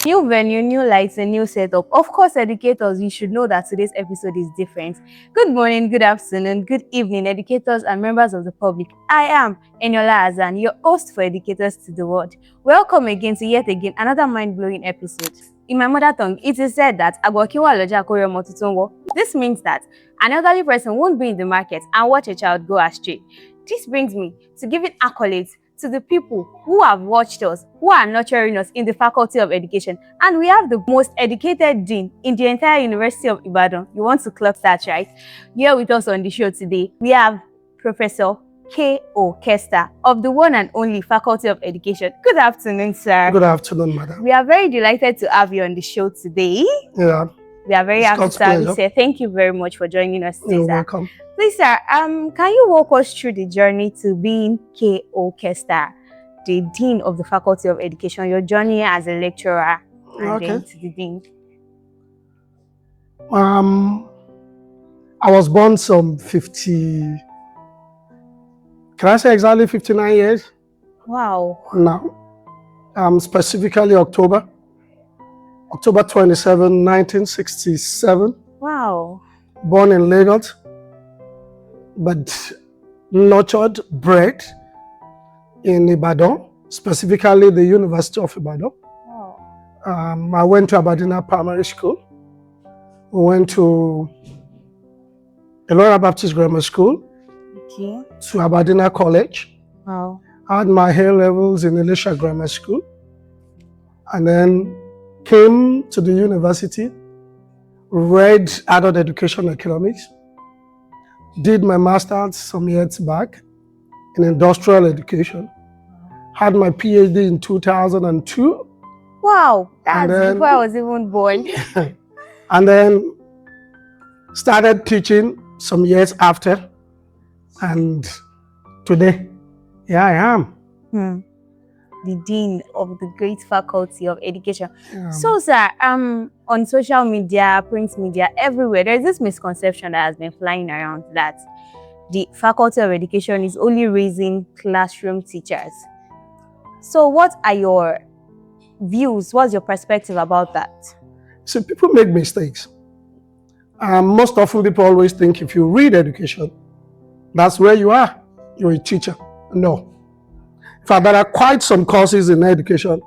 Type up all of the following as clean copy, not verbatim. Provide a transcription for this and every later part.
New venue, new lights, a new setup. Of course, educators, you should know that today's episode is different. Good morning, good afternoon, good evening, educators and members of the public. I am Eniola Azan, your host for Educators to the World. Welcome again to yet again another mind-blowing episode. In my mother tongue, it is said that this means that an elderly person won't be in the market and watch a child go astray. This brings me to giving accolades to the people who have watched us, who are nurturing us in the Faculty of Education. And we have the most educated dean in the entire University of Ibadan. You want to clock that, right? Here with us on the show today, we have Professor K.O. Kester of the one and only Faculty of Education. Good afternoon, sir. Good afternoon, madam. We are very delighted to have you on the show today. Yeah. We are very happy to have you, sir. Thank you very much for joining us today, You're sir. welcome. Please, sir, can you walk us through the journey to being K.O. Kester, the Dean of the Faculty of Education, your journey as a lecturer, and then to the Dean? I was born some 50, can I say exactly 59 years? Wow. Now, specifically October 27, 1967. Wow. Born in Lagos, but nurtured, bred in Ibadan, specifically the University of Ibadan. Wow. I went to Aberdeen Primary School. We went to Elora Baptist Grammar School, to Aberdeen College. Wow. I had my A levels in Elisha Grammar School, and then came to the university, read adult education economics, did my master's some years back in industrial education, had my PhD in 2002. Wow, that's before I was even born. And then started teaching some years after, and today, here I am. The Dean of the great Faculty of Education. So, sir, on social media, print media, everywhere, there's this misconception that has been flying around that the Faculty of Education is only raising classroom teachers. So, what are your views? What's your perspective about that? So, people make mistakes. Most often, people always think if you read education, that's where you are. You're a teacher. No. In fact, there are quite some courses in education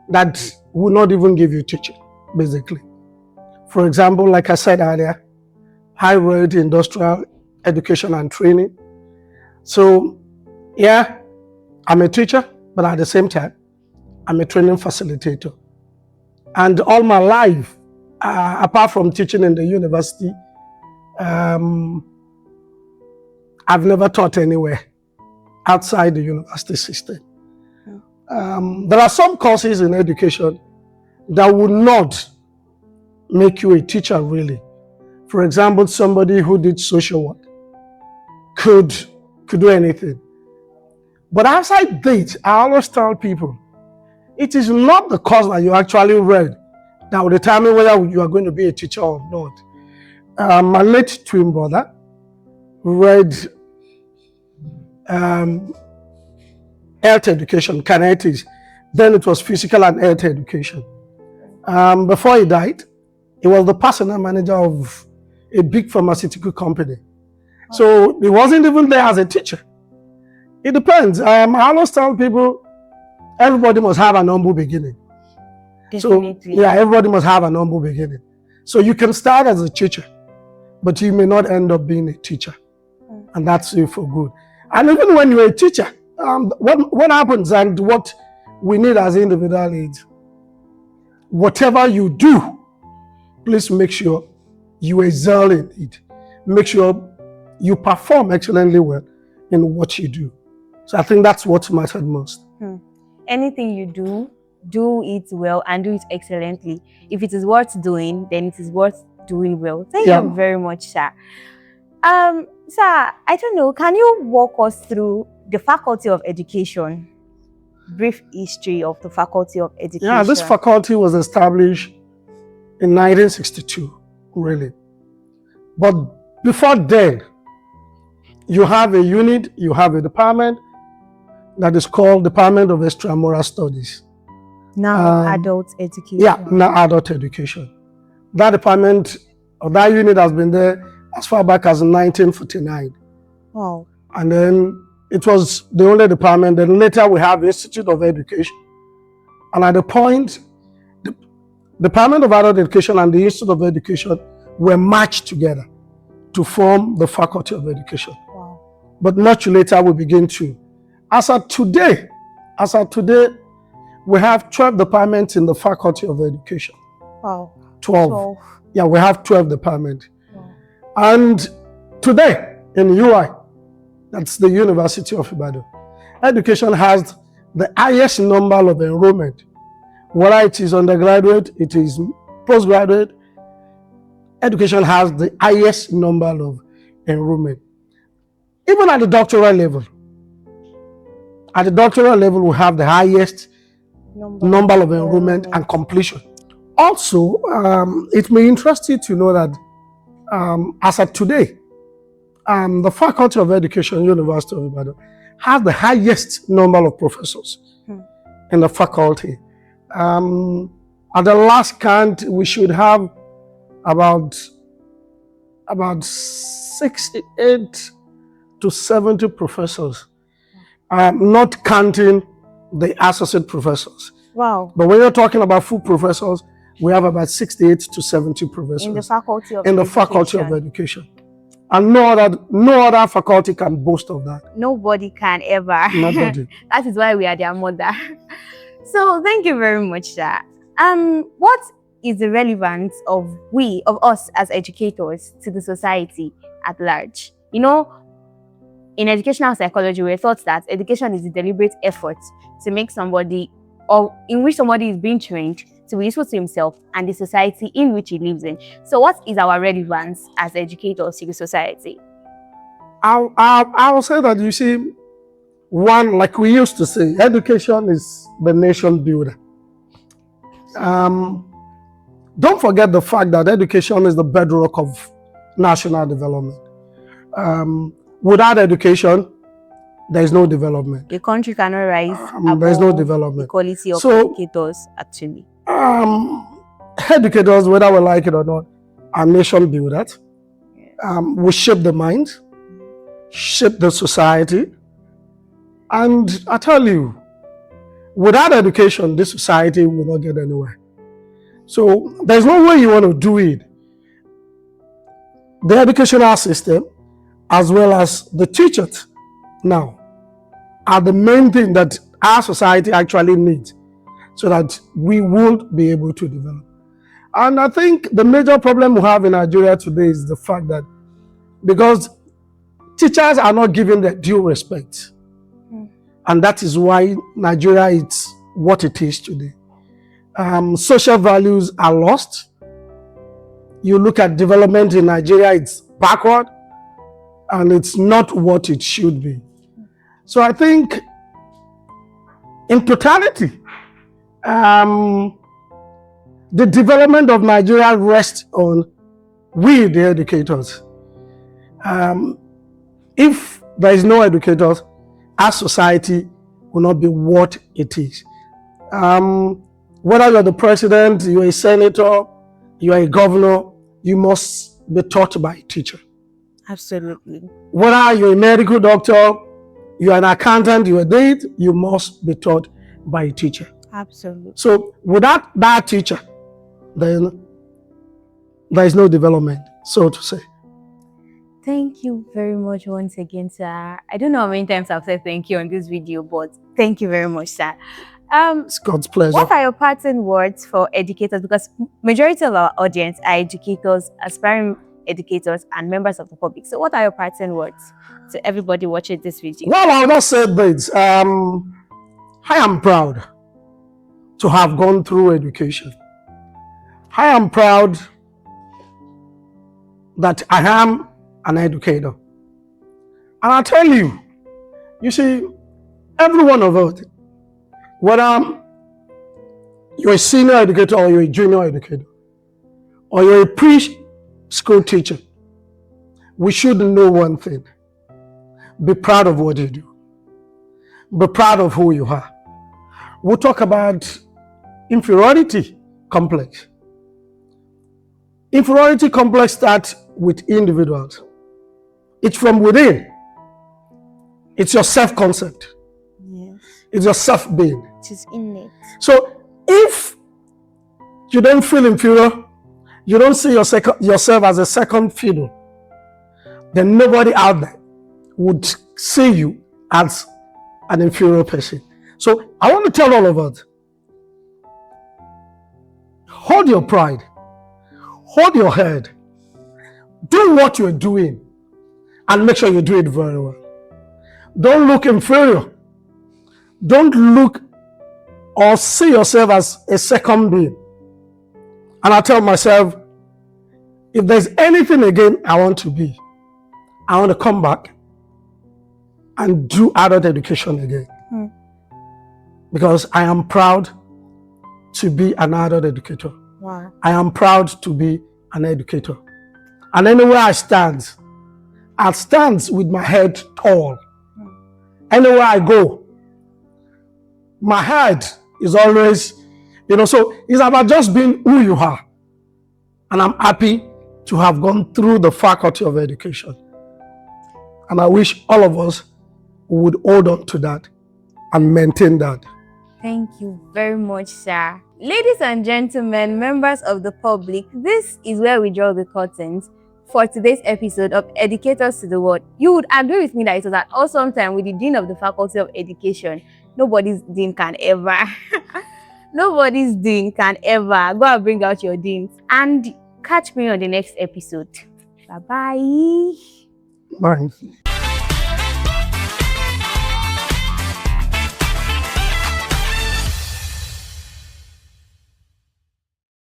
that will not even give you teaching, basically. For example, like I said earlier, I read industrial education and training. So, yeah, I'm a teacher, but at the same time, I'm a training facilitator. And all my life, apart from teaching in the university, I've never taught anywhere outside the university system. There are some courses in education that would not make you a teacher, really. For example, somebody who did social work could do anything. But outside that, I always tell people, it is not the course that you actually read that will determine whether you are going to be a teacher or not. My late twin brother read health education, kinetics. Then it was physical and health education. Before he died, he was the personnel manager of a big pharmaceutical company. So he wasn't even there as a teacher. It depends. I always tell people, everybody must have an humble beginning. Definitely. So, yeah, everybody must have an humble beginning. So you can start as a teacher, but you may not end up being a teacher. And that's you for good. And even when you're a teacher, what happens and what we need as individual is, whatever you do, please make sure you excel in it. Make sure you perform excellently well in what you do. So I think that's what matters most. Anything you do it well and do it excellently. If it is worth doing, then it is worth doing well. Thank you very much, sir. Sir, I don't know, can you walk us through the Faculty of Education? Brief history of the Faculty of Education. Yeah, this faculty was established in 1962, really. But before then, you have a unit, you have a department that is called Department of Extramural Studies. Now adult education. Yeah, now adult education. That department or that unit has been there as far back as 1949. Wow. And then it was the only department. Then later we have Institute of Education. And at the point, the Department of Adult Education and the Institute of Education were merged together to form the Faculty of Education. Wow. But much later we begin to. As of today, we have 12 departments in the Faculty of Education. Wow. 12. Yeah, we have 12 departments. Wow. And today in UI, that's the University of Ibadan, education has the highest number of enrollment. Whether it is undergraduate, it is postgraduate, education has the highest number of enrollment. Even at the doctoral level, we have the highest number of enrollment and completion. Also, it may interest you to know that as of today, the Faculty of Education, University of Ibadan, has the highest number of professors in the faculty. At the last count, we should have about 68 to 70 professors, not counting the associate professors. Wow. But when you're talking about full professors, we have about 68 to 70 professors in the Faculty of Faculty of Education. And no other faculty can boast of that. Nobody can ever. Nobody. That is why we are their mother. So thank you very much, sir. What is the relevance of us as educators to the society at large? You know, in educational psychology, we're taught that education is a deliberate effort to make somebody, or in which somebody is being trained to be useful to himself and the society in which he lives in. So what is our relevance as educators to the society? I will say that, you see, one, like we used to say, education is the nation builder. Don't forget the fact that education is the bedrock of national development. Without education, there is no development. The country cannot rise there is no development. The quality of educators, actually. Educators, whether we like it or not, are nation builders. We shape the mind, shape the society. And I tell you, without education, this society will not get anywhere. So there's no way you want to do it. The educational system, as well as the teachers now, are the main thing that our society actually needs so that we will be able to develop. And I think the major problem we have in Nigeria today is the fact that because teachers are not given their due respect. And that is why Nigeria is what it is today. Social values are lost. You look at development in Nigeria, it's backward and it's not what it should be. So I think in totality, the development of Nigeria rests on we, the educators. If there is no educators, our society will not be what it is. Whether you're the president, you're a senator, you're a governor, you must be taught by a teacher. Absolutely. Whether you're a medical doctor, you're an accountant, you're a date, you must be taught by a teacher. Absolutely. So without that teacher, then there is no development, so to say. Thank you very much once again, sir. I don't know how many times I've said thank you on this video, but thank you very much, sir. It's God's pleasure. What are your parting words for educators? Because majority of our audience are educators, aspiring educators, and members of the public. So what are your parting words to everybody watching this video? Well, I'll just say this. I am proud to have gone through education. I am proud that I am an educator. And I tell you, you see, every one of us, whether you're a senior educator or you're a junior educator, or you're a pre-school teacher, we should know one thing. Be proud of what you do. Be proud of who you are. We'll talk about inferiority complex. Inferiority complex starts with individuals. It's from within. It's your self-concept. Yes. It's your self-being. It is innate. So if you don't feel inferior, you don't see yourself as a second fiddle, then nobody out there would see you as an inferior person. So I want to tell all of us, hold your pride, hold your head, do what you're doing, and make sure you do it very well. Don't look inferior. Don't look or see yourself as a second being. And I tell myself, if there's anything again I want to be, I want to come back and do adult education again. Because I am proud to be an adult educator. Wow. I am proud to be an educator. And anywhere I stand with my head tall. Anywhere I go, my head is always, so it's about just being who you are. And I'm happy to have gone through the faculty of education. And I wish all of us would hold on to that and maintain that. Thank you very much, sir. Ladies and gentlemen, members of the public, this is where we draw the curtains for today's episode of Educators to the World. You would agree with me that it was an awesome time with the Dean of the Faculty of Education. Nobody's dean can ever. Nobody's dean can ever. Go and bring out your deans. And catch me on the next episode. Bye-bye. Bye.